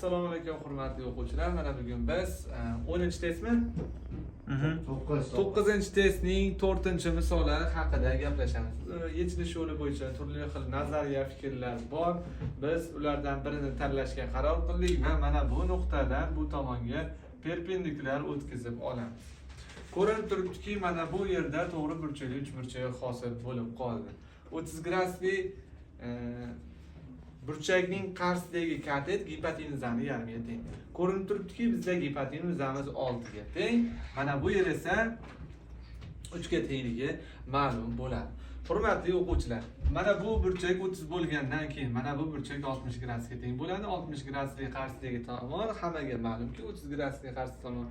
Assalomu alaykum hurmatli o'quvchilar. Mana bugun biz 10-testmi? 9-testning 4-misoli haqida gaplashamiz. Yechilish yo'li bo'yicha turli xil nazariya, fikrlar bor. Biz ulardan birini tanlashga qaror qildik va mana bu nuqtadan bu tomonga perpendikulyar o'tkazib olamiz. Ko'rinib turibdiki, mana bu yerda to'g'ri burchakli uchburchak hosil bo'lib qoldi. 30 gradusli burchakning qarshidagi katet gipotenuzani yarmiga teng. Ko'rinib turibdiki, bizda gipotenuzamiz 6 ga teng. Mana bu yer esa 3 ga tengligi ma'lum bo'ladi. Hurmatli o'quvchilar, mana bu burchak 30 bo'lgandan keyin mana bu burchak 60 gradusga teng bo'ladi. 60 gradusli qarshidagi tomon hammaga ma'lumki, 30 gradusli qarshi tomon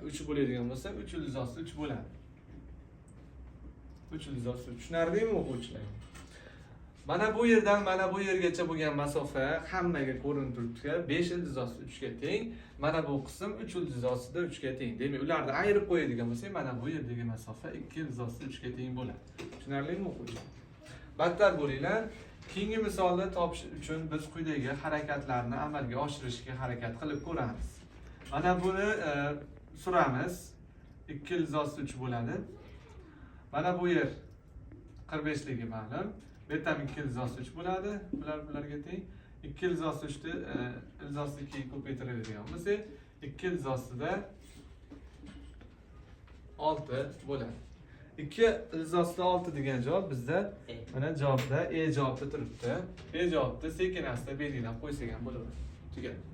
3 bo'ladigan bo'lsa, 3 + 3 bo'ladi. 3 + 3. Tushunarlimi o'quvchilar? Mana bu yerdan mana bu yergacha bo'lgan masofa hammaga ko'rinib turibdi. 5 + 3 ga teng. Mana bu qism 3 + 3 ga teng. Demak, ularni ayirib qo'yadigan bo'lsak, mana bu yerdagi masofa 2 + 3 ga teng bo'ladi. Tushunarlimi o'quvchilar? Battar bo'linglar. Keyingi misolni topish uchun biz quyidagi harakatlarni amalga oshirishga harakat qilib ko'ramiz. Mana buni suramiz. 2 + 3 bo'ladi. Mana bu yer 45 ligi ma'lum. Bu yerdan 2 + 3 bo'ladi. Bularga teng. 2 + 3 ni + 2 ko'paytiradigan bo'lsak, 2 + da 6 bo'ladi. 2 + 6 degan javob bizda mana javobda javobda turibdi. Javobda sekin asta belgilab qo'ysak ham bo'laveradi. Tugadi.